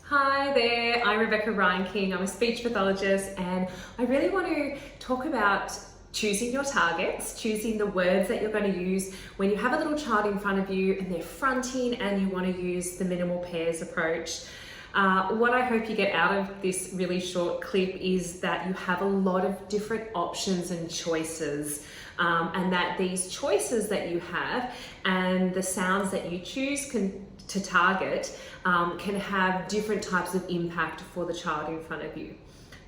Hi there, I'm Rebecca Ryan-King. I'm a speech pathologist and I really want to talk about choosing your targets, choosing the words that you're going to use when you have a little child in front of you and they're fronting and you want to use the minimal pairs approach. What I hope you get out of this really short clip is that you have a lot of different options and choices, and that these choices that you have and the sounds that you choose to target can have different types of impact for the child in front of you.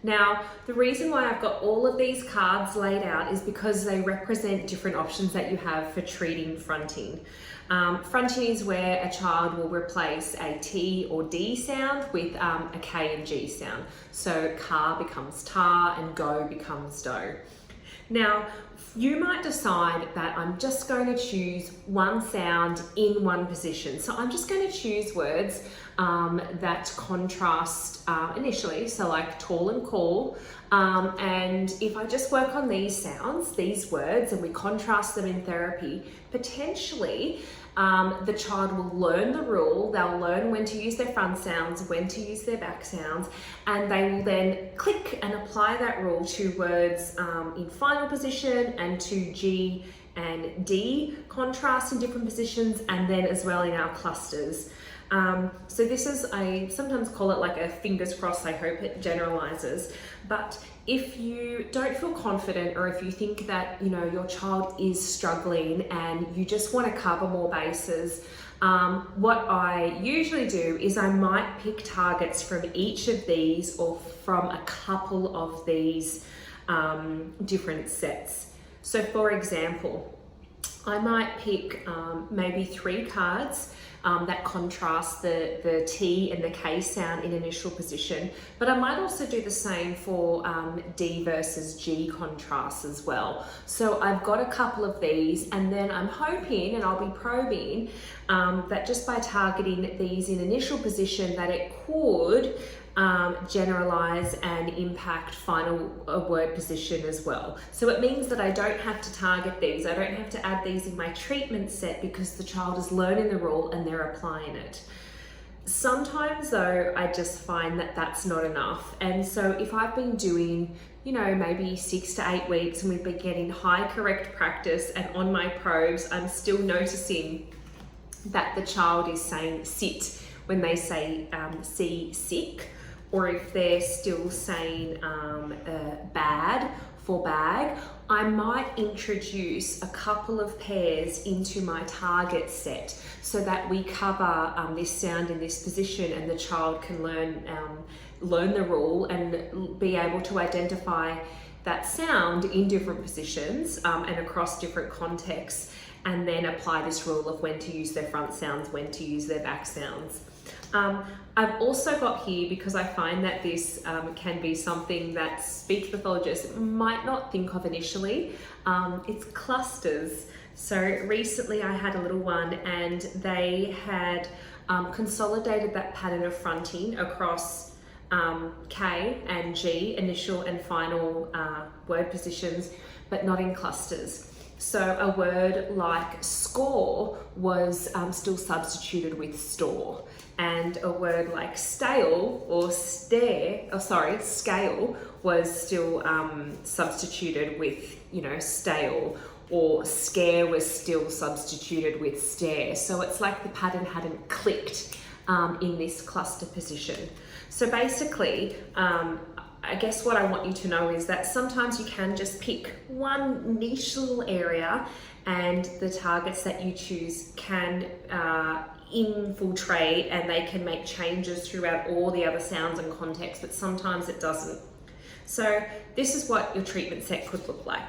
Now, the reason why I've got all of these cards laid out is because they represent different options that you have for treating fronting. Fronting is where a child will replace a T or D sound with a K and G sound. So car becomes tar and go becomes do. Now, you might decide that I'm just going to choose one sound in one position. So I'm just going to choose words that contrast initially, so like tall and cool. And if I just work on these sounds, these words, and we contrast them in therapy, potentially the child will learn the rule, they'll learn when to use their front sounds, when to use their back sounds, and they will then click and apply that rule to words in final position and to G and D contrast in different positions, and then as well in our clusters. So this is, I sometimes call it like a fingers crossed, I hope it generalizes. But if you don't feel confident, or if you think that your child is struggling and you just want to cover more bases, what I usually do is I might pick targets from each of these or from a couple of these different sets. So for example, I might pick maybe 3 cards that contrast the T and the K sound in initial position, but I might also do the same for D versus G contrasts as well. So I've got a couple of these, and then I'm hoping, and I'll be probing, that just by targeting these in initial position that it could generalize and impact final word position as well. So it means that I don't have to target these, I don't have to add these in my treatment set, because the child is learning the rule and they're applying it. Sometimes though, I just find that that's not enough. And so if I've been doing, maybe 6 to 8 weeks and we've been getting high correct practice, and on my probes, I'm still noticing that the child is saying sit when they say see sick, or if they're still saying bad for bag, I might introduce a couple of pairs into my target set so that we cover this sound in this position, and the child can learn the rule and be able to identify that sound in different positions and across different contexts, and then apply this rule of when to use their front sounds, when to use their back sounds. I've also got here, because I find that this can be something that speech pathologists might not think of initially, it's clusters. So recently I had a little one and they had consolidated that pattern of fronting across K and G, initial and final word positions, but not in clusters. So a word like score was still substituted with store, and a word like stale or scale was still substituted with stale, or scare was still substituted with stare. So it's like the pattern hadn't clicked in this cluster position. So basically, I guess what I want you to know is that sometimes you can just pick one niche little area, and the targets that you choose can infiltrate, and they can make changes throughout all the other sounds and contexts, but sometimes it doesn't. So this is what your treatment set could look like.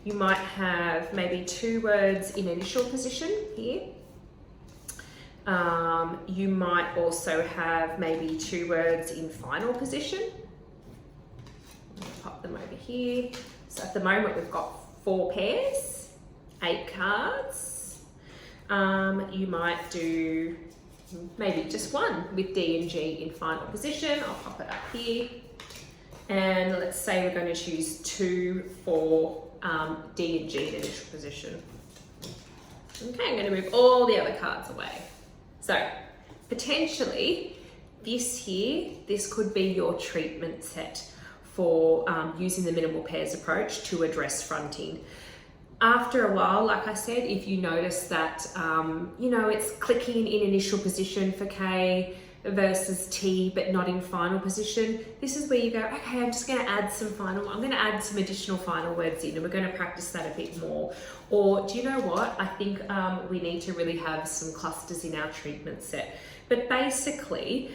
You might have maybe 2 words in initial position here. You might also have maybe 2 words in final position. Pop them over here. So at the moment we've got 4 pairs, 8 cards. You might do maybe just 1 with D and G in final position. I'll pop it up here. And let's say we're going to choose 2 for D and G in initial position. Okay, I'm going to move all the other cards away. So potentially this could be your treatment set for using the minimal pairs approach to address fronting. After a while, like I said, if you notice that, it's clicking in initial position for K versus T, but not in final position, this is where you go, okay, I'm just going to add I'm going to add some additional final words in, and we're going to practice that a bit more. Or do you know what? I think we need to really have some clusters in our treatment set. But basically,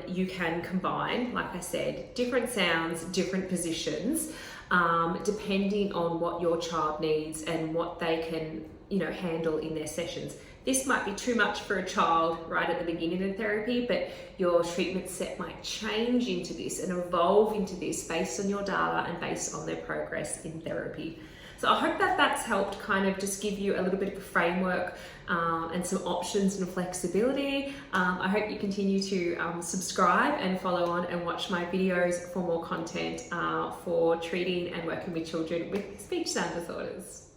you can combine, like I said, different sounds, different positions, depending on what your child needs and what they can, handle in their sessions. This might be too much for a child right at the beginning of therapy, but your treatment set might change into this and evolve into this based on your data and based on their progress in therapy. So I hope that that's helped kind of just give you a little bit of a framework and some options and flexibility. I hope you continue to subscribe and follow on and watch my videos for more content for treating and working with children with speech sound disorders.